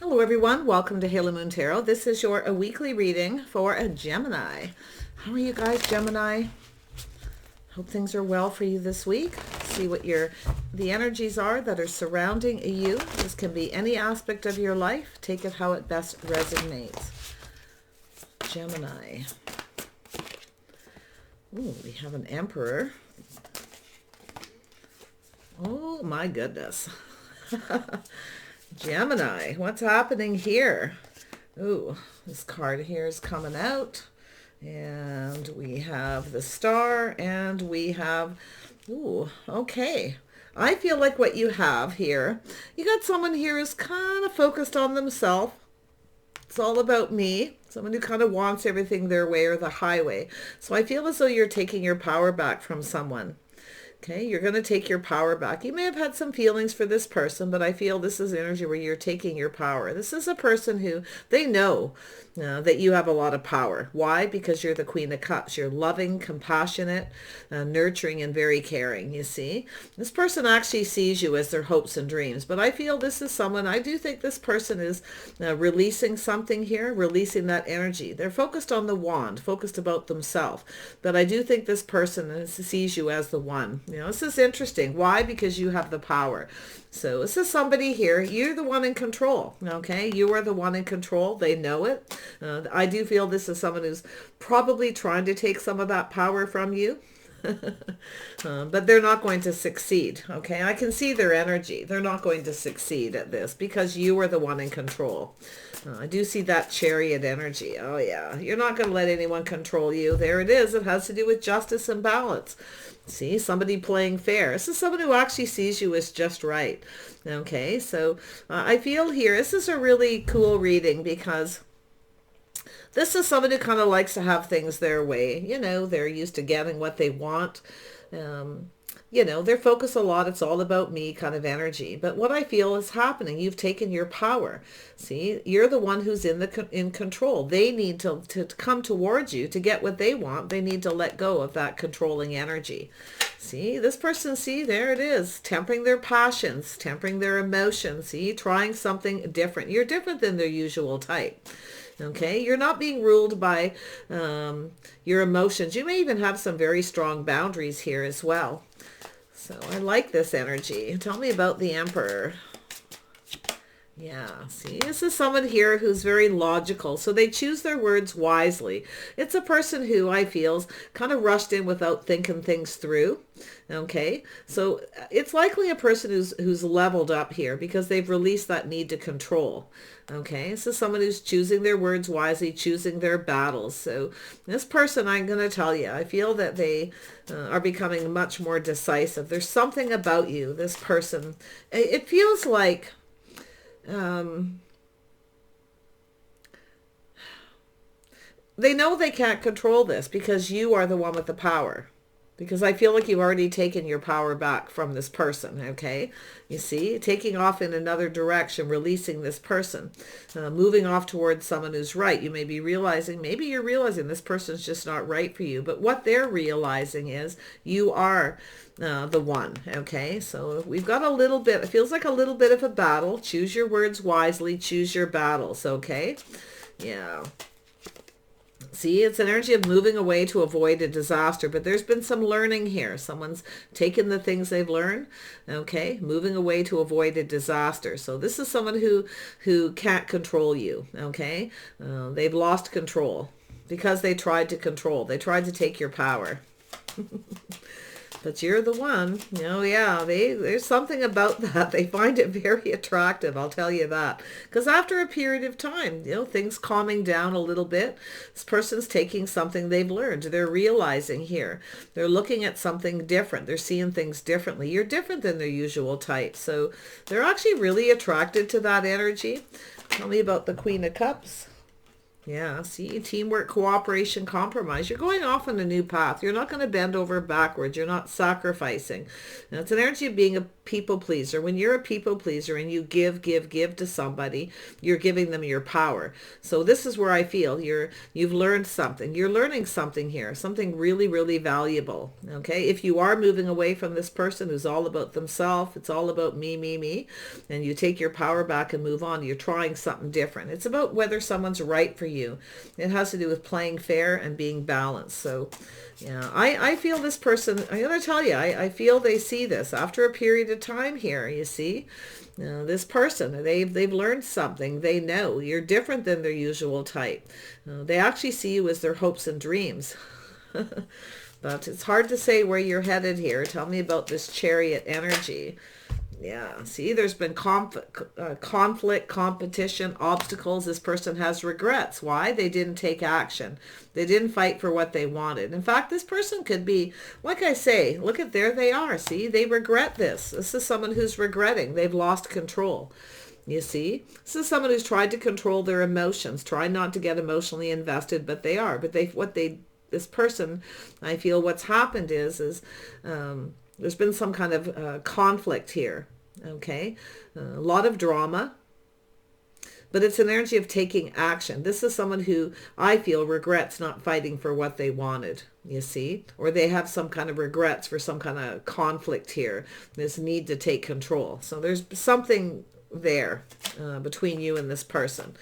Hello everyone, welcome to Halo Moon Tarot. This is your weekly reading for a Gemini. How are you guys, Gemini? Hope things are well for you this week. See what the energies are that are surrounding you. This can be any aspect of your life. Take it how it best resonates. Gemini. Ooh, we have an Emperor. Oh my goodness. Gemini, what's happening here? Ooh, this card here is coming out. And we have the Star and we have, ooh, okay. I feel like what you have here, you got someone here who's kind of focused on themselves. It's all about me. Someone who kind of wants everything their way or the highway. So I feel as though you're taking your power back from someone. Okay, you're going to take your power back. You may have had some feelings for this person, but I feel this is energy where you're taking your power. This is a person who, they know that you have a lot of power. Why? Because you're the Queen of Cups. You're loving, compassionate, nurturing, and very caring, you see. This person actually sees you as their hopes and dreams, but I feel this is someone, I do think this person is releasing something here, releasing that energy. They're focused on the wand, focused about themselves, but I do think this person sees you as the one. You know, this is interesting. Why? Because you have the power. So this is somebody here. You're the one in control. Okay. You are the one in control. They know it. I do feel this is someone who's probably trying to take some of that power from you. But they're not going to succeed. Okay. I can see their energy. They're not going to succeed at this because you are the one in control. I do see that Chariot energy. Oh yeah. You're not going to let anyone control you. There it is. It has to do with justice and balance. See, somebody playing fair. This is someone who actually sees you as just right. Okay, so I feel here, this is a really cool reading because this is someone who kind of likes to have things their way. You know, they're used to getting what they want. You know, they're focused a lot. It's all about me kind of energy. But what I feel is happening, you've taken your power. See, you're the one who's in control. They need to come towards you to get what they want. They need to let go of that controlling energy. See, this person, see, there it is. Tempering their passions, tempering their emotions. See, trying something different. You're different than their usual type. Okay, you're not being ruled by your emotions. You may even have some very strong boundaries here as well. So I like this energy. Tell me about the Emperor. Yeah, see, this is someone here who's very logical. So they choose their words wisely. It's a person who I feel is kind of rushed in without thinking things through. Okay, so it's likely a person who's leveled up here because they've released that need to control. Okay, this is someone who's choosing their words wisely, choosing their battles. So this person, I'm going to tell you, I feel that they are becoming much more decisive. There's something about you, this person. It feels like they know they can't control this because you are the one with the power. Because I feel like you've already taken your power back from this person, okay? You see, taking off in another direction, releasing this person, moving off towards someone who's right. You may be realizing, maybe you're realizing this person's just not right for you. But what they're realizing is you are the one, okay? So we've got a little bit, it feels like a little bit of a battle. Choose your words wisely, choose your battles, okay? Yeah. See, it's an energy of moving away to avoid a disaster, but there's been some learning here. Someone's taken the things they've learned, okay, moving away to avoid a disaster. So this is someone who can't control you, okay? They've lost control because they tried to control. They tried to take your power. But you're the one. Oh yeah, there's something about that. They find it very attractive, I'll tell you that. Because after a period of time, you know, things calming down a little bit, this person's taking something they've learned. They're realizing here. They're looking at something different. They're seeing things differently. You're different than their usual type. So they're actually really attracted to that energy. Tell me about the Queen of Cups. Yeah, see, teamwork, cooperation, compromise. You're going off on a new path. You're not going to bend over backwards. You're not sacrificing. Now, it's an energy of being a people pleaser. When you're a people pleaser and you give to somebody, you're giving them your power. So this is where I feel you've learned something. You're learning something here, something really, really valuable. Okay, if you are moving away from this person who's all about themselves, it's all about me, and you take your power back and move on, you're trying something different. It's about whether someone's right for you. It has to do with playing fair and being balanced. So yeah, I feel this person, I'm going to tell you, I feel they see this after a period of time here, you see. This person, they've learned something. They know you're different than their usual type. They actually see you as their hopes and dreams. But it's hard to say where you're headed here. Tell me about this Chariot energy. Yeah, see, there's been conflict, competition, obstacles. This person has regrets. Why? They didn't take action. They didn't fight for what they wanted. In fact, this person could be, like I say, look at there they are. See, they regret this. This is someone who's regretting. They've lost control. You see, this is someone who's tried to control their emotions, try not to get emotionally invested, but they are. But this person, I feel what's happened is there's been some kind of conflict here, okay? A lot of drama, but it's an energy of taking action. This is someone who I feel regrets not fighting for what they wanted, you see? Or they have some kind of regrets for some kind of conflict here, this need to take control. So there's something there between you and this person.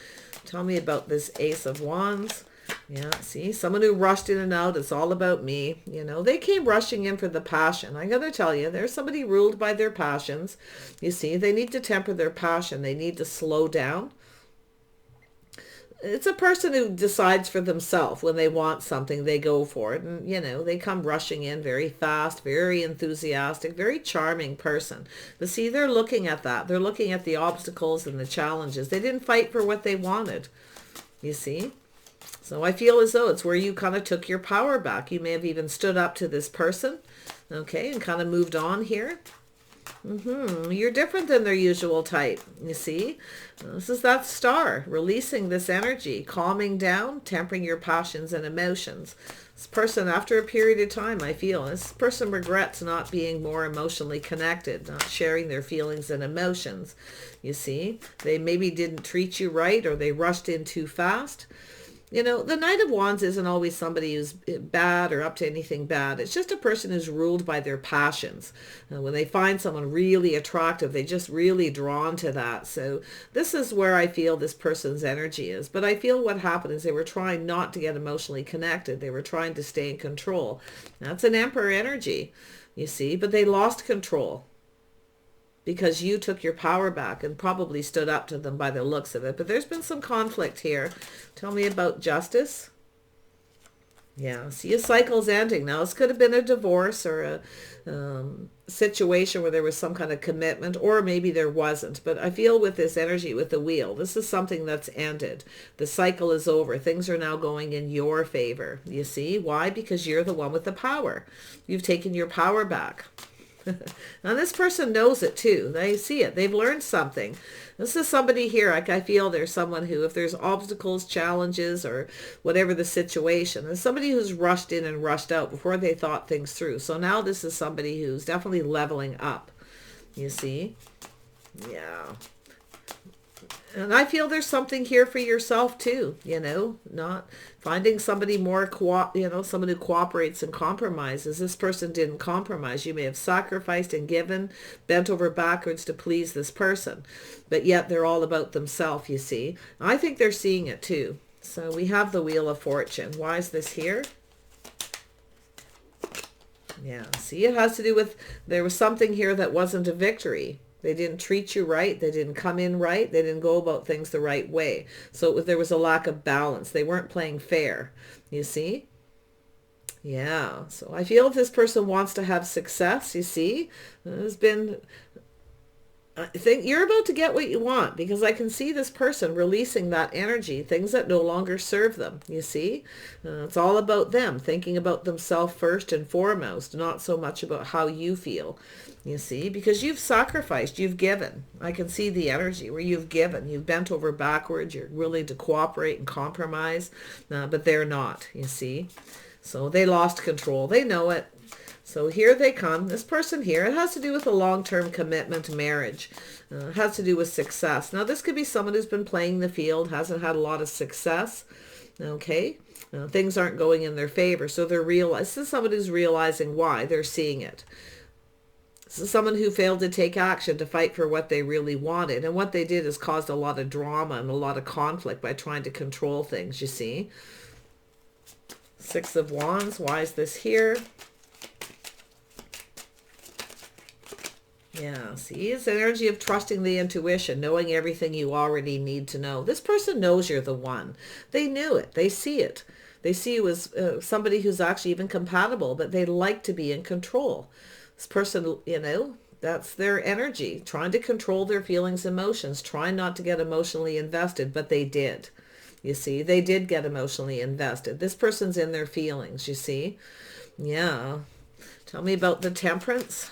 Tell me about this Ace of Wands. Yeah, see, someone who rushed in and out, it's all about me. You know, they came rushing in for the passion. I gotta tell you, there's somebody ruled by their passions. You see, they need to temper their passion. They need to slow down. It's a person who decides for themselves. When they want something, they go for it. And, you know, they come rushing in very fast, very enthusiastic, very charming person. But see, they're looking at that. They're looking at the obstacles and the challenges. They didn't fight for what they wanted, you see? So I feel as though it's where you kind of took your power back. You may have even stood up to this person, okay, and kind of moved on here. You're different than their usual type, you see. This is that star, releasing this energy, calming down, tempering your passions and emotions. This person, after a period of time, I feel, this person regrets not being more emotionally connected, not sharing their feelings and emotions, you see. They maybe didn't treat you right, or they rushed in too fast. You know, the Knight of Wands isn't always somebody who's bad or up to anything bad. It's just a person who's ruled by their passions. When they find someone really attractive, they just really drawn to that. So this is where I feel this person's energy is. But I feel what happened is they were trying not to get emotionally connected. They were trying to stay in control. That's an Emperor energy, you see, but they lost control, because you took your power back and probably stood up to them by the looks of it. But there's been some conflict here. Tell me about justice. Yeah, see, a cycle's ending. Now, this could have been a divorce or a situation where there was some kind of commitment, or maybe there wasn't. But I feel with this energy, with the wheel, this is something that's ended. The cycle is over. Things are now going in your favor. You see? Why? Because you're the one with the power. You've taken your power back. Now this person knows it too. They see it. They've learned something. This is somebody here. Like I feel there's someone who, if there's obstacles, challenges, or whatever the situation, there's somebody who's rushed in and rushed out before they thought things through. So now this is somebody who's definitely leveling up. You see? Yeah. And I feel there's something here for yourself too, you know, not finding somebody more, someone who cooperates and compromises. This person didn't compromise. You may have sacrificed and given, bent over backwards to please this person, but yet they're all about themselves, you see. I think they're seeing it too. So we have the Wheel of Fortune. Why is this here? Yeah, see, it has to do with, there was something here that wasn't a victory. They didn't treat you right. They didn't come in right. They didn't go about things the right way. So there was a lack of balance. They weren't playing fair, you see? Yeah, so I feel if this person wants to have success, you see, there's been I think you're about to get what you want, because I can see this person releasing that energy, things that no longer serve them, you see. It's all about them, thinking about themselves first and foremost, not so much about how you feel, you see, because you've sacrificed, you've given. I can see the energy where you've given, you've bent over backwards, you're willing to cooperate and compromise, but they're not, you see. So they lost control, they know it. So here they come, this person here. It has to do with a long-term commitment, marriage. It has to do with success. Now, this could be someone who's been playing the field, hasn't had a lot of success. Okay, things aren't going in their favor. So this is someone who's realizing why. They're seeing it. This is someone who failed to take action to fight for what they really wanted. And what they did is caused a lot of drama and a lot of conflict by trying to control things, you see. Six of Wands, why is this here? Yeah, see, it's energy of trusting the intuition, knowing everything you already need to know. This person knows you're the one. They knew it. They see it. They see you as somebody who's actually even compatible, but they like to be in control. This person, you know, that's their energy, trying to control their feelings, emotions, trying not to get emotionally invested, but they did. You see, they did get emotionally invested. This person's in their feelings, you see. Yeah. Tell me about the Temperance.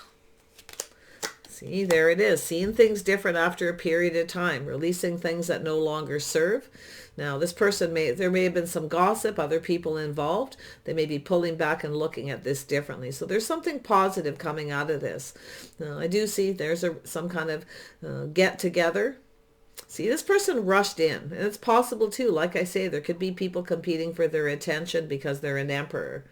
See, there it is. Seeing things different after a period of time. Releasing things that no longer serve. Now, this person there may have been some gossip, other people involved. They may be pulling back and looking at this differently. So there's something positive coming out of this. I do see there's some kind of get together. See, this person rushed in. And it's possible too. Like I say, there could be people competing for their attention because they're an emperor.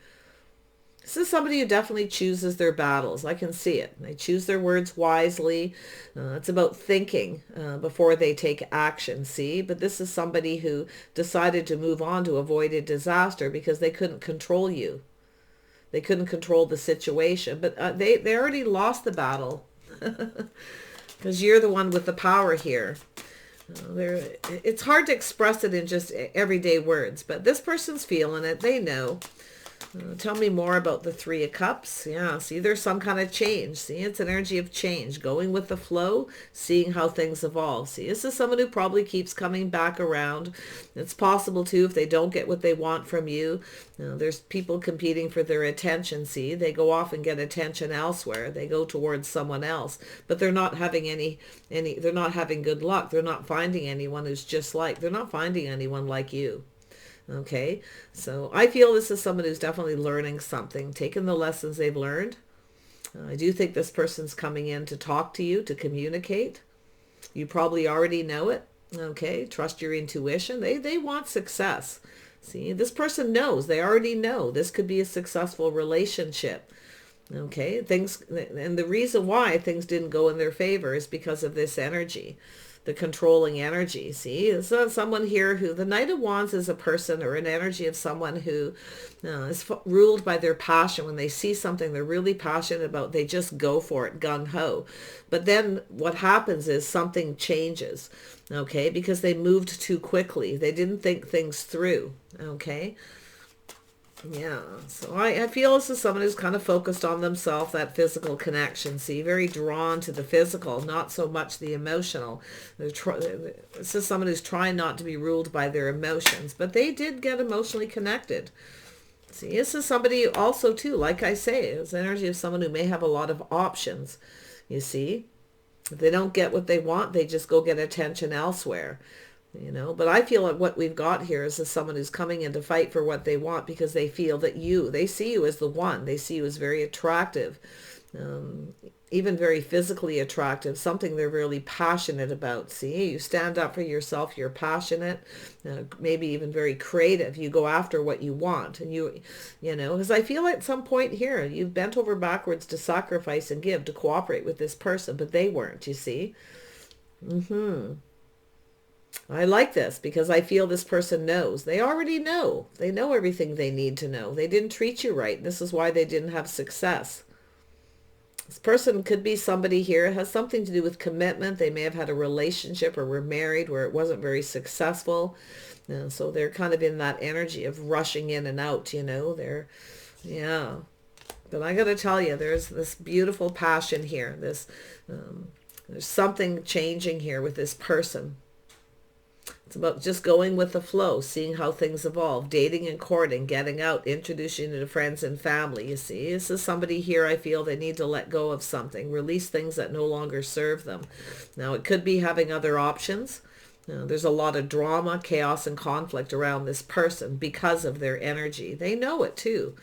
This is somebody who definitely chooses their battles. I can see it. They choose their words wisely. It's about thinking before they take action, see? But this is somebody who decided to move on to avoid a disaster because they couldn't control you. They couldn't control the situation. But they already lost the battle because you're the one with the power here. It's hard to express it in just everyday words, but this person's feeling it. They know. Tell me more about the Three of Cups. Yeah, see, there's some kind of change. See, it's an energy of change, going with the flow, seeing how things evolve. See, this is someone who probably keeps coming back around. It's possible, too, if they don't get what they want from you. There's people competing for their attention, see. They go off and get attention elsewhere. They go towards someone else. But they're not having they're not having good luck. They're not finding anyone who's they're not finding anyone like you. Okay, so I feel this is someone who's definitely learning something, taking the lessons they've learned. I do think this person's coming in to talk to you, to communicate. You probably already know it. Okay, trust your intuition. They want success. See, this person knows. They already know this could be a successful relationship. Okay, and the reason why things didn't go in their favor is because of this energy. The controlling energy. See, it's not someone here who, the Knight of Wands is a person or an energy of someone who is ruled by their passion. When they see something they're really passionate about, they just go for it, gung-ho. But then what happens is something changes, okay, because they moved too quickly. They didn't think things through, okay. Yeah, so I feel this is someone who's kind of focused on themselves, that physical connection, see, very drawn to the physical, not so much the emotional. This is someone who's trying not to be ruled by their emotions, but they did get emotionally connected. See, this is somebody also, too, like I say, it's energy of someone who may have a lot of options, you see. If they don't get what they want, they just go get attention elsewhere. You know, but I feel like what we've got here is someone who's coming in to fight for what they want because they feel that they see you as the one. They see you as very attractive, even very physically attractive, something they're really passionate about. See, you stand up for yourself, you're passionate, maybe even very creative. You go after what you want. And you know, because I feel at some point here, you've bent over backwards to sacrifice and give, to cooperate with this person, but they weren't, you see. I like this because I feel this person knows. They already know. They know everything they need to know. They didn't treat you right. This is why they didn't have success. This person could be somebody here. It has something to do with commitment. They may have had a relationship or were married where it wasn't very successful. So they're kind of in that energy of rushing in and out, you know. Yeah. But I got to tell you, there's this beautiful passion here. This There's something changing here with this person. It's about just going with the flow, seeing how things evolve, dating and courting, getting out, introducing you to friends and family. You see, this is somebody here, I feel they need to let go of something, release things that no longer serve them. Now, it could be having other options. There's a lot of drama, chaos, and conflict around this person because of their energy. They know it too.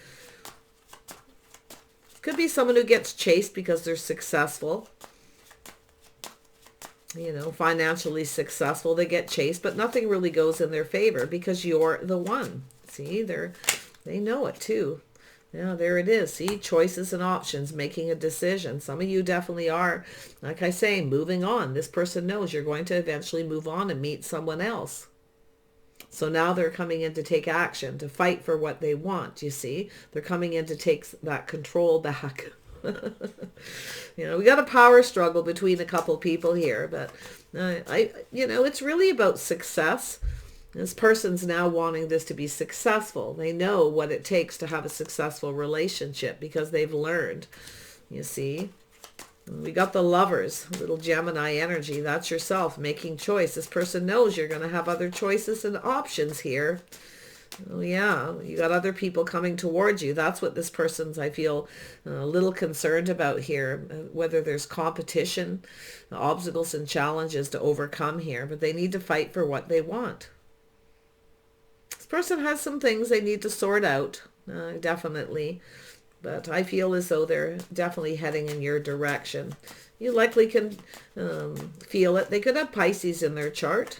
Could be someone who gets chased because they're successful. You know, financially successful. They get chased, but nothing really goes in their favor because you're the one. See, they know it too. Yeah, there it is. See, choices and options, making a decision. Some of you definitely are, like I say, moving on. This person knows you're going to eventually move on and meet someone else. So now they're coming in to take action, to fight for what they want, you see. They're coming in to take that control back. You know, we got a power struggle between a couple people here, but you know, it's really about success. This person's now wanting this to be successful. They know what it takes to have a successful relationship because they've learned, you see. We got the Lovers, little Gemini energy. That's yourself making choice. This person knows you're going to have other choices and options here. Oh yeah, you got other people coming towards you. That's what this person's, I feel, a little concerned about here. Whether there's competition, obstacles and challenges to overcome here. But they need to fight for what they want. This person has some things they need to sort out, definitely. But I feel as though they're definitely heading in your direction. You likely can feel it. They could have Pisces in their chart.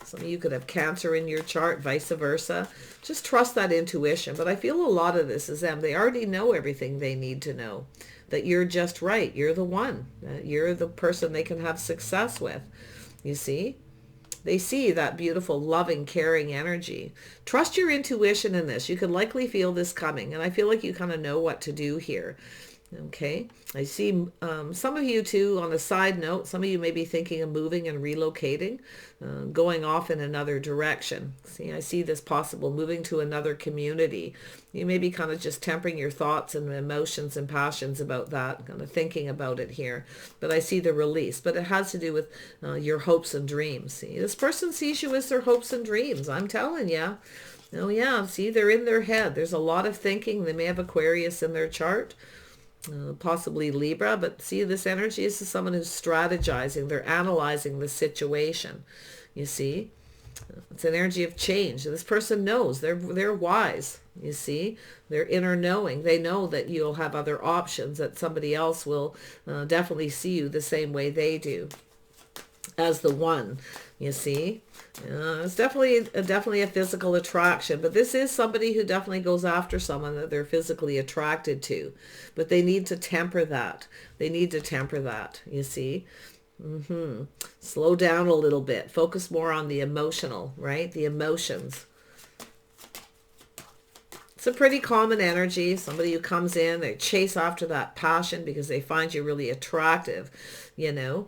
Some of you could have Cancer in your chart, vice versa. Just trust that intuition. But I feel a lot of this is them. They already know everything they need to know. That you're just right. You're the one. You're the person they can have success with. You see? They see that beautiful, loving, caring energy. Trust your intuition in this. You can likely feel this coming. And I feel like you kind of know what to do here. Okay, I see some of you too, on a side note, some of you may be thinking of moving and relocating, going off in another direction. See, I see this possible moving to another community. You may be kind of just tempering your thoughts and emotions and passions about that, kind of thinking about it here. But I see the release, but it has to do with your hopes and dreams. See, this person sees you as their hopes and dreams. I'm telling you. Oh yeah, see, they're in their head. There's a lot of thinking. They may have Aquarius in their chart. Possibly Libra, but see, this energy is someone who's strategizing. They're analyzing the situation. You see, it's an energy of change. This person knows they're wise. You see, their inner knowing. They know that you'll have other options. That somebody else will definitely see you the same way they do, as the one. You see. It's definitely a physical attraction, but this is somebody who definitely goes after someone that they're physically attracted to, but they need to temper that. They need to temper that, you see. Slow down a little bit. Focus more on the emotional, right? The emotions. It's a pretty common energy. Somebody who comes in, they chase after that passion because they find you really attractive, you know.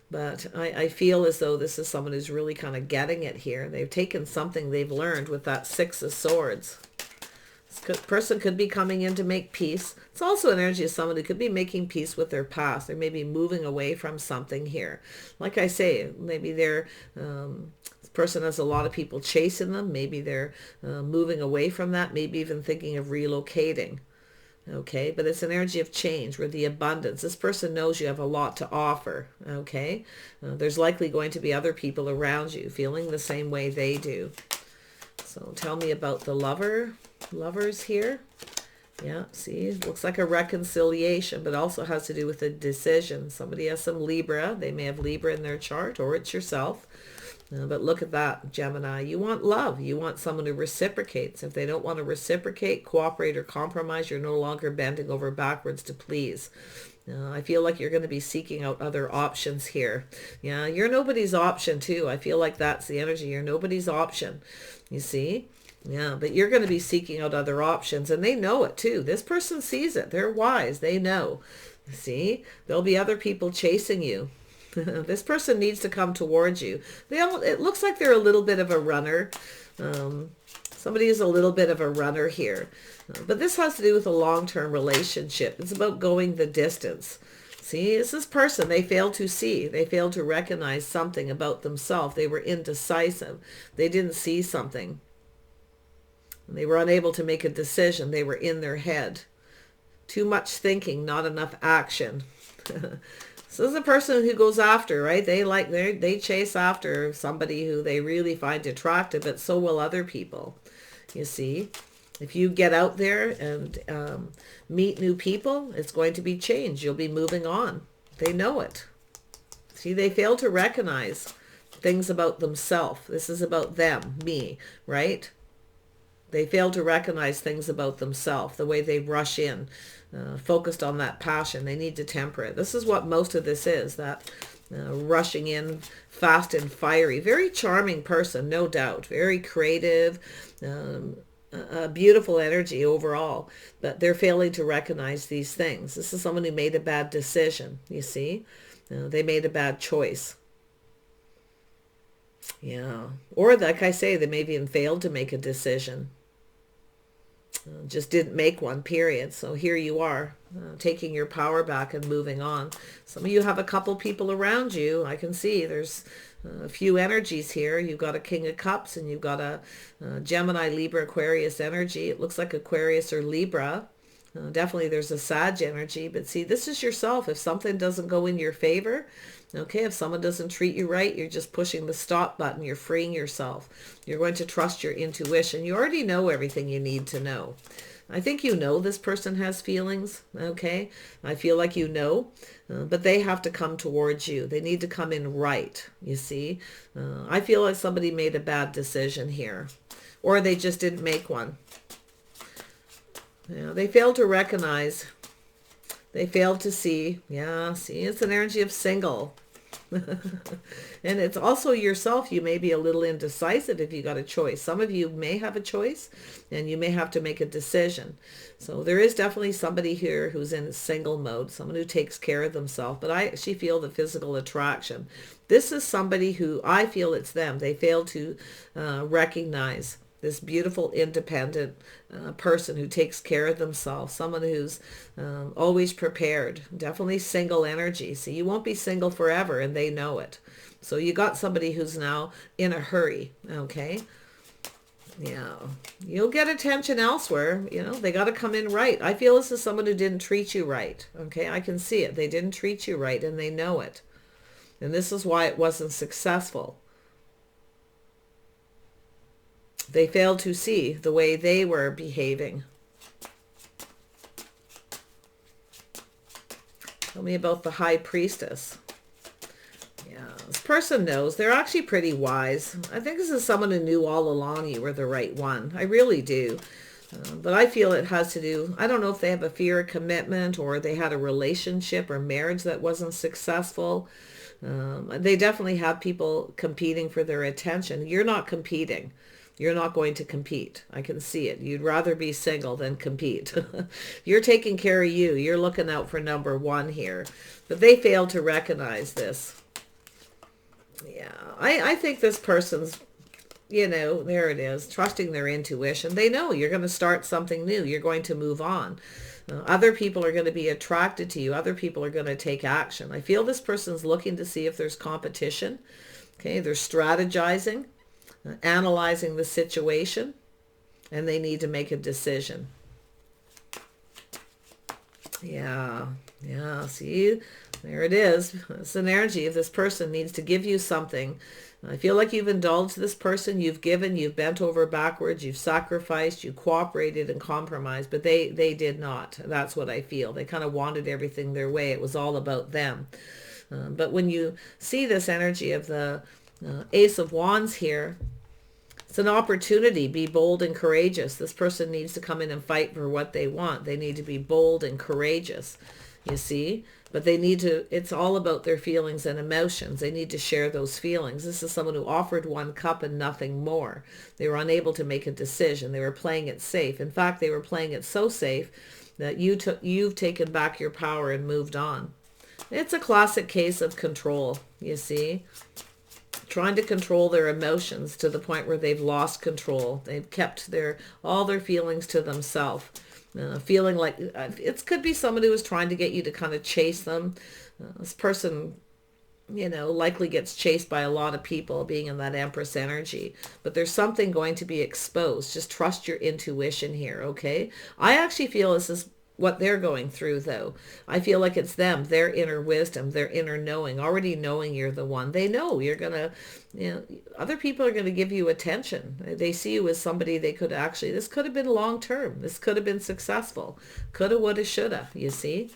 But I feel as though this is someone who's really kind of getting it here. They've taken something they've learned with that Six of Swords. This person could be coming in to make peace. It's also an energy of someone who could be making peace with their past. They may be moving away from something here. Like I say, maybe this person has a lot of people chasing them. Maybe they're moving away from that. Maybe even thinking of relocating. Okay, but it's an energy of change with the abundance. This person knows you have a lot to offer. Okay, there's likely going to be other people around you feeling the same way they do. So tell me about the lovers here. Yeah, see, it looks like a reconciliation, but also has to do with a decision. Somebody has some Libra. They may have Libra in their chart, or it's yourself. But look at that, Gemini. You want love. You want someone who reciprocates. If they don't want to reciprocate, cooperate, or compromise, you're no longer bending over backwards to please. I feel like you're going to be seeking out other options here. Yeah, you're nobody's option too. I feel like that's the energy. You're nobody's option. You see? Yeah, but you're going to be seeking out other options, and they know it too. This person sees it. They're wise. They know. See? There'll be other people chasing you. This person needs to come towards you. It looks like they're a little bit of a runner. Somebody is a little bit of a runner here. But this has to do with a long-term relationship. It's about going the distance. See, it's this person. They failed to see. They failed to recognize something about themselves. They were indecisive. They didn't see something. They were unable to make a decision. They were in their head. Too much thinking, not enough action. So this is a person who goes after, right? They chase after somebody who they really find attractive, but so will other people. You see, if you get out there and meet new people, it's going to be changed. You'll be moving on. They know it. See, they fail to recognize things about themselves. This is about them, me, right? They fail to recognize things about themselves, the way they rush in, focused on that passion. They need to temper it. This is what most of this is, that rushing in fast and fiery. Very charming person, no doubt. Very creative, a beautiful energy overall. But they're failing to recognize these things. This is someone who made a bad decision, you see. They made a bad choice. Yeah. Or like I say, they maybe even failed to make a decision. Just didn't make one, period. So here you are, taking your power back and moving on. Some of you have a couple people around you. I can see there's a few energies here. You've got a King of Cups and you've got a Gemini, Libra, Aquarius energy. It looks like Aquarius or Libra. Definitely there's a Sag energy. But see, this is yourself. If something doesn't go in your favor, okay, if someone doesn't treat you right, you're just pushing the stop button. You're freeing yourself. You're going to trust your intuition. You already know everything you need to know. I think you know this person has feelings, okay? I feel like you know, but they have to come towards you. They need to come in right, you see? I feel like somebody made a bad decision here, or they just didn't make one. Yeah, they failed to recognize. They failed to see. Yeah, see, it's an energy of single. And it's also yourself. You may be a little indecisive if you got a choice. Some of you may have a choice and you may have to make a decision. So there is definitely somebody here who's in single mode, someone who takes care of themselves. But I actually feel the physical attraction. This is somebody who I feel it's them. They fail to recognize this beautiful, independent person who takes care of themselves, someone who's always prepared, definitely single energy. So you won't be single forever, and they know it. So you got somebody who's now in a hurry, okay? Yeah, you'll get attention elsewhere. You know, they got to come in right. I feel this is someone who didn't treat you right, okay? I can see it. They didn't treat you right, and they know it. And this is why it wasn't successful. They failed to see the way they were behaving. Tell me about the High Priestess. Yeah, this person knows. They're actually pretty wise. I think this is someone who knew all along you were the right one. I really do. But I feel it has to do, I don't know if they have a fear of commitment or they had a relationship or marriage that wasn't successful. They definitely have people competing for their attention. You're not competing. You're not going to compete. I can see it. You'd rather be single than compete. You're taking care of you. You're looking out for number one here. But they fail to recognize this. Yeah, I think this person's, you know, there it is, trusting their intuition. They know you're going to start something new. You're going to move on. Other people are going to be attracted to you. Other people are going to take action. I feel this person's looking to see if there's competition. Okay, they're strategizing, analyzing the situation, and they need to make a decision. Yeah, see, there it is. It's an energy of this person needs to give you something. I feel like you've indulged this person, you've given, you've bent over backwards, you've sacrificed, you cooperated and compromised, but they did not. That's what I feel. They kind of wanted everything their way. It was all about them. But when you see this energy of the Ace of Wands here, it's an opportunity. Be bold and courageous. This person needs to come in and fight for what they want. They need to be bold and courageous, you see. But they need to, it's all about their feelings and emotions. They need to share those feelings. This is someone who offered one cup and nothing more. They were unable to make a decision. They were playing it safe. In fact, they were playing it so safe that you've taken back your power and moved on. It's a classic case of control, you see. Trying to control their emotions to the point where they've lost control. They've kept all their feelings to themselves. Feeling like it could be somebody who was trying to get you to kind of chase them. This person, you know, likely gets chased by a lot of people being in that Empress energy, but there's something going to be exposed. Just trust your intuition here. Okay. I actually feel this is what they're going through, though. I feel like it's them, their inner wisdom, their inner knowing, already knowing you're the one. They know you're going to, you know, other people are going to give you attention. They see you as somebody they could actually, this could have been long term. This could have been successful. Coulda, woulda, shoulda, you see.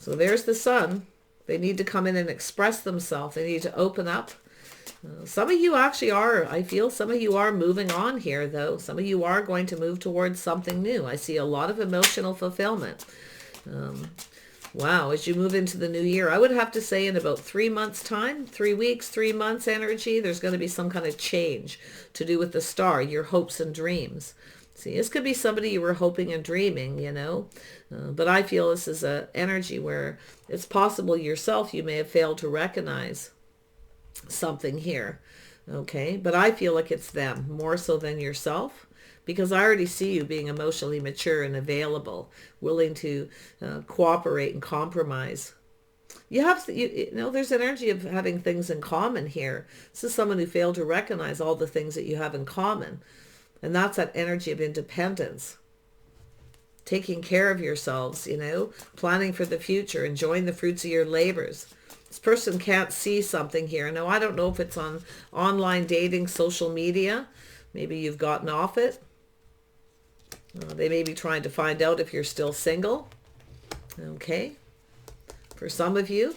So there's the Sun. They need to come in and express themselves. They need to open up. Some of you actually are, I feel some of you are moving on here, though. Some of you are going to move towards something new. I see a lot of emotional fulfillment. Wow, as you move into the new year, I would have to say in about 3 months' time, 3 weeks, 3 months energy, there's going to be some kind of change to do with the star, your hopes and dreams. See, this could be somebody you were hoping and dreaming, you know, but I feel this is an energy where it's possible yourself you may have failed to recognize something here. Okay, but I feel like it's them more so than yourself, because I already see you being emotionally mature and available, willing to cooperate and compromise. You have, you know, there's an energy of having things in common here. This is someone who failed to recognize all the things that you have in common. And that's that energy of independence. Taking care of yourselves, you know, planning for the future, enjoying the fruits of your labors. This person can't see something here. Now, I don't know if it's on online dating, social media. Maybe you've gotten off it. They may be trying to find out if you're still single. Okay. For some of you,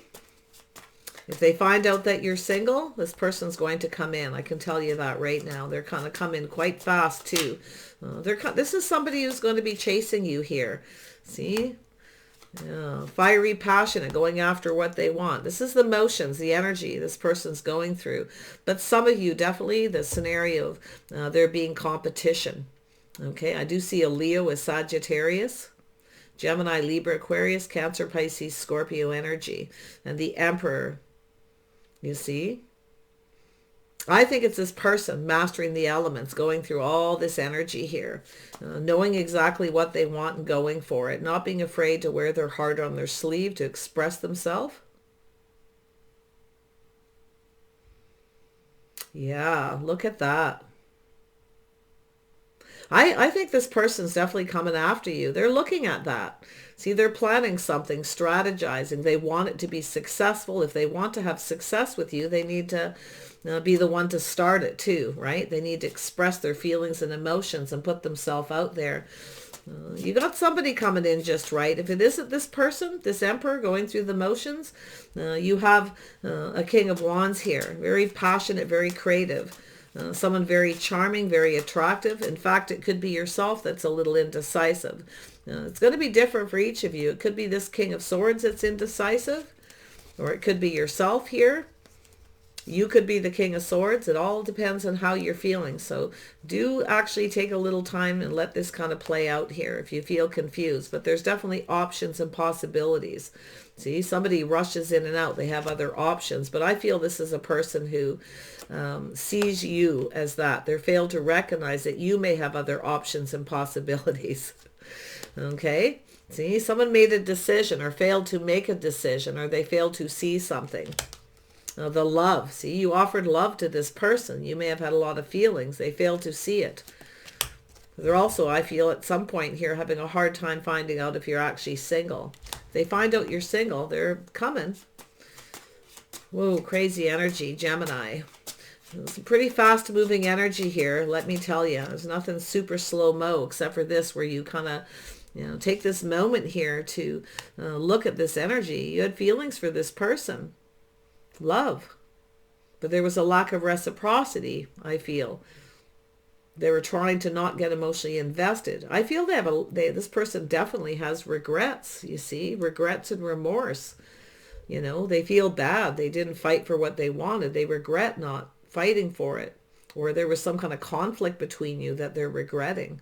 if they find out that you're single, this person's going to come in. I can tell you that right now. They're kind of come in quite fast too. This is somebody who's going to be chasing you here. See? Yeah, fiery, passionate, going after what they want. This is the emotions, the energy this person's going through. But some of you, definitely the scenario of there being competition. Okay, I do see a Leo with Sagittarius, Gemini, Libra, Aquarius, Cancer, Pisces, Scorpio energy, and the Emperor. You see? I think it's this person mastering the elements, going through all this energy here, knowing exactly what they want and going for it, not being afraid to wear their heart on their sleeve to express themselves. Yeah, look at that. I think this person's definitely coming after you. They're looking at that. See, they're planning something, strategizing. They want it to be successful. If they want to have success with you, they need to be the one to start it too, right? They need to express their feelings and emotions and put themselves out there. You got somebody coming in just right. If it isn't this person, this Emperor going through the motions, you have a King of Wands here. Very passionate, very creative. Someone very charming, very attractive. In fact, it could be yourself that's a little indecisive. It's going to be different for each of you. It could be this King of Swords that's indecisive, or it could be yourself here. You could be the King of Swords. It all depends on how you're feeling. So do actually take a little time and let this kind of play out here if you feel confused. But there's definitely options and possibilities. See, somebody rushes in and out. They have other options. But I feel this is a person who sees you as that. They failed to recognize that you may have other options and possibilities. Okay? See, someone made a decision or failed to make a decision, or they failed to see something. The love. See, you offered love to this person. You may have had a lot of feelings. They failed to see it. They're also, I feel, at some point here having a hard time finding out if you're actually single. If they find out you're single, they're coming. Whoa, crazy energy, Gemini. It's a pretty fast moving energy here, let me tell you. There's nothing super slow-mo except for this where you kind of, you know, take this moment here to look at this energy. You had feelings for this person. Love. But there was a lack of reciprocity, I feel. They were trying to not get emotionally invested. I feel this person definitely has regrets, you see, regrets and remorse. You know, they feel bad. They didn't fight for what they wanted. They regret not fighting for it. Or there was some kind of conflict between you that they're regretting.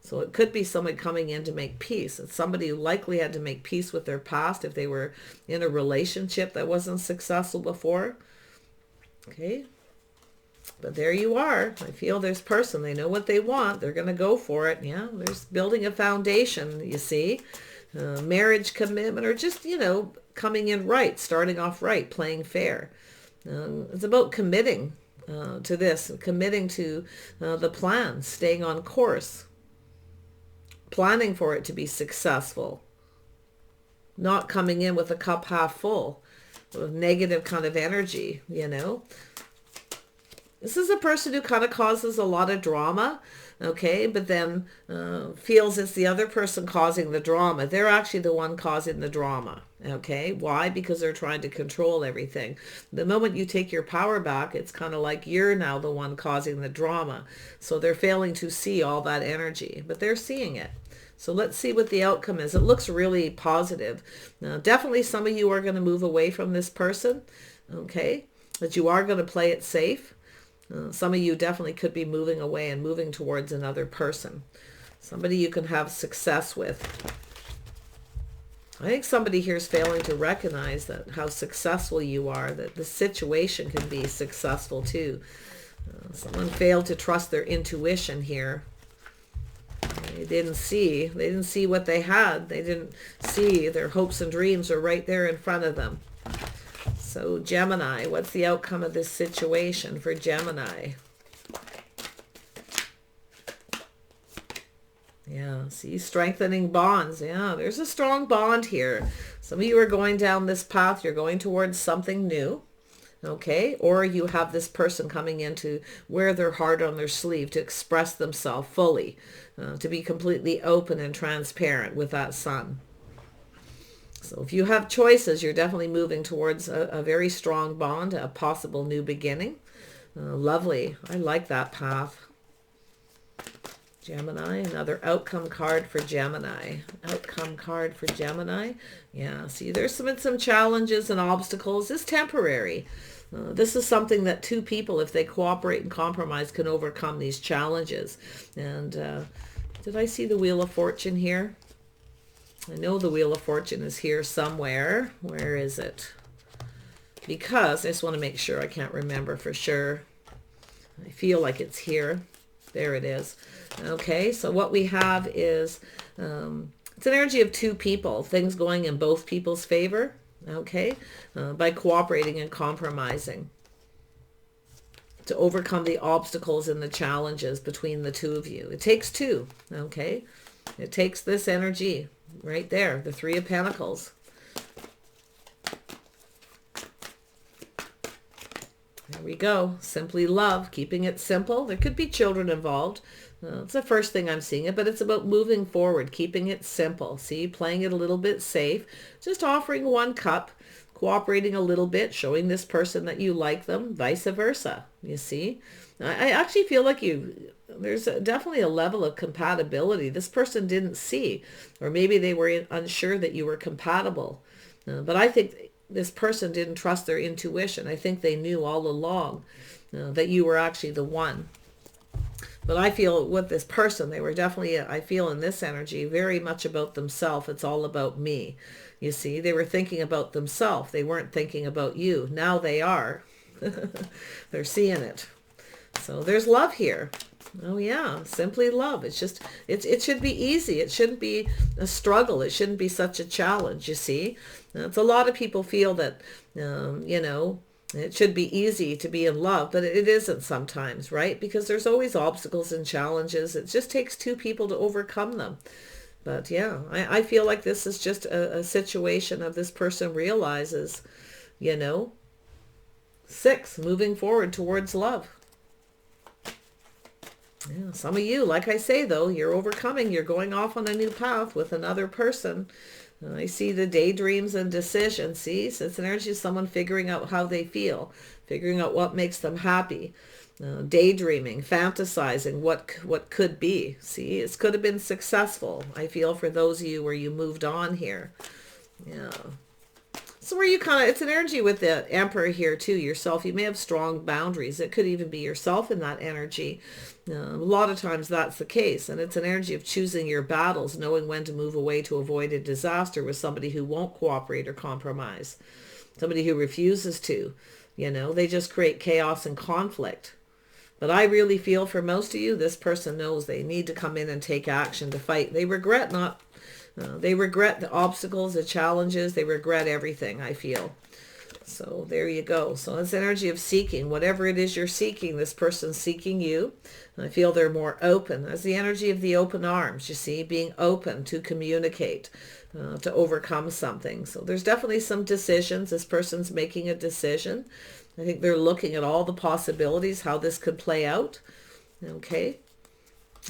So it could be someone coming in to make peace. It's somebody who likely had to make peace with their past if they were in a relationship that wasn't successful before. Okay. But there you are. I feel this person, they know what they want. They're going to go for it. Yeah, there's building a foundation, you see. Marriage commitment, or just, you know, coming in right, starting off right, playing fair. It's about committing to this, committing to the plan, staying on course, planning for it to be successful, not coming in with a cup half full, with negative kind of energy, you know. This is a person who kind of causes a lot of drama, okay, but then feels it's the other person causing the drama. They're actually the one causing the drama, okay? Why? Because they're trying to control everything. The moment you take your power back, it's kind of like you're now the one causing the drama. So they're failing to see all that energy, but they're seeing it. So let's see what the outcome is. It looks really positive. Now, definitely some of you are going to move away from this person, okay? But you are going to play it safe. Some of you definitely could be moving away and moving towards another person. Somebody you can have success with. I think somebody here is failing to recognize that how successful you are, that the situation can be successful too. Someone failed to trust their intuition here. They didn't see what they had. They didn't see their hopes and dreams are right there in front of them. So Gemini, what's the outcome of this situation for Gemini? Yeah, see, strengthening bonds. Yeah, there's a strong bond here. Some of you are going down this path. You're going towards something new. Okay, or you have this person coming in to wear their heart on their sleeve, to express themselves fully, to be completely open and transparent with that sun. So if you have choices, you're definitely moving towards a very strong bond, a possible new beginning. Lovely. I like that path. Gemini, another outcome card for Gemini. Outcome card for Gemini. Yeah, see, there's some challenges and obstacles. It's temporary. This is something that two people, if they cooperate and compromise, can overcome these challenges. And did I see the Wheel of Fortune here? I know the Wheel of Fortune is here somewhere. Where is it? Because I just want to make sure. I can't remember for sure. I feel like it's here. There it is. Okay, so what we have is it's an energy of two people, things going in both people's favor, okay, by cooperating and compromising to overcome the obstacles and the challenges between the two of you. It takes two, okay? It takes this energy right there, the Three of Pentacles. There we go. Simply love, keeping it simple. There could be children involved. It's the first thing I'm seeing it, but it's about moving forward, keeping it simple. See, playing it a little bit safe, just offering one cup, cooperating a little bit, showing this person that you like them, vice versa. You see, I actually feel like there's definitely a level of compatibility this person didn't see, or maybe they were unsure that you were compatible. But I think this person didn't trust their intuition. I think they knew all along that you were actually the one. But I feel with this person, they were definitely, I feel in this energy, very much about themselves. It's all about me. You see, they were thinking about themselves. They weren't thinking about you. Now they are. They're seeing it. So there's love here. Oh yeah, simply love. It's just, it should be easy. It shouldn't be a struggle. It shouldn't be such a challenge, you see. It's a lot of people feel that, you know, it should be easy to be in love, but it isn't sometimes, right? Because there's always obstacles and challenges. It just takes two people to overcome them. But yeah, I feel like this is just a situation of this person realizes, you know, 6, moving forward towards love. Yeah, some of you, like I say, though, you're overcoming. You're going off on a new path with another person. I see the daydreams and decisions. See, so it's an energy of someone figuring out how they feel, figuring out what makes them happy, daydreaming, fantasizing what could be. See, it could have been successful. I feel for those of you where you moved on here. Yeah. So where you kind of, it's an energy with the Emperor here too, yourself. You may have strong boundaries. It could even be yourself in that energy. A lot of times that's the case. And it's an energy of choosing your battles, knowing when to move away to avoid a disaster with somebody who won't cooperate or compromise. Somebody who refuses to, you know, they just create chaos and conflict. But I really feel for most of you, this person knows they need to come in and take action to fight. They regret they regret the obstacles, the challenges. They regret everything, I feel. So there you go. So it's energy of seeking. Whatever it is you're seeking, this person's seeking you. And I feel they're more open. That's the energy of the open arms, you see, being open to communicate, to overcome something. So there's definitely some decisions. This person's making a decision. I think they're looking at all the possibilities, how this could play out. Okay.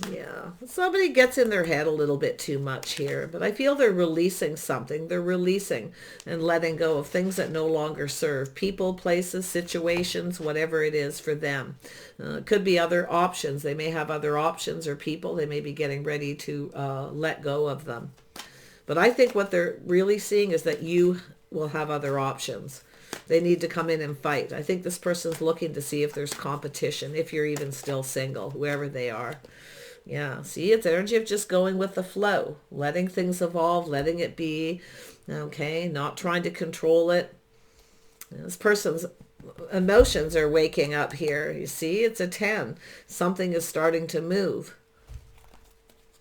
Yeah, somebody gets in their head a little bit too much here, but I feel they're releasing something. They're releasing and letting go of things that no longer serve. People, places, situations, whatever it is for them. It could be other options. They may have other options or people. They may be getting ready to let go of them. But I think what they're really seeing is that you will have other options. They need to come in and fight. I think this person's looking to see if there's competition, if you're even still single, whoever they are. Yeah, see, it's energy of just going with the flow, letting things evolve, letting it be, okay, not trying to control it. This person's emotions are waking up here. You see, it's a 10. Something is starting to move.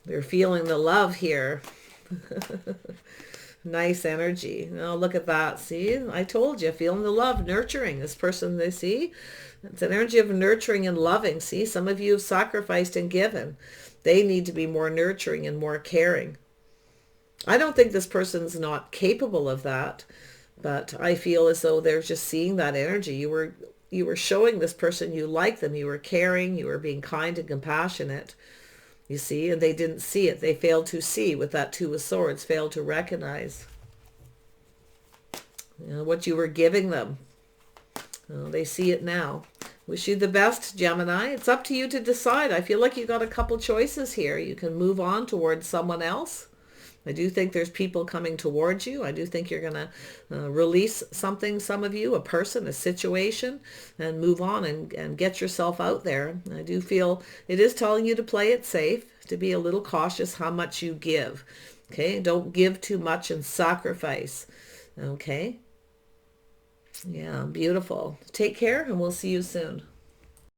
They're feeling the love here. Nice energy. Oh, look at that. See, I told you, feeling the love, nurturing. This person, they see, it's an energy of nurturing and loving. See, some of you have sacrificed and given. They need to be more nurturing and more caring. I don't think this person's not capable of that, but I feel as though they're just seeing that energy. You were showing this person you like them. You were caring. You were being kind and compassionate. You see, and they didn't see it. They failed to see with that Two of Swords, failed to recognize what you were giving them. They see it now. Wish you the best, Gemini. It's up to you to decide. I feel like you got a couple choices here. You can move on towards someone else. I do think there's people coming towards you. I do think you're going to release something, some of you, a person, a situation, and move on and get yourself out there. I do feel it is telling you to play it safe, to be a little cautious how much you give. Okay, don't give too much and sacrifice. Okay. Yeah, beautiful. Take care, and we'll see you soon.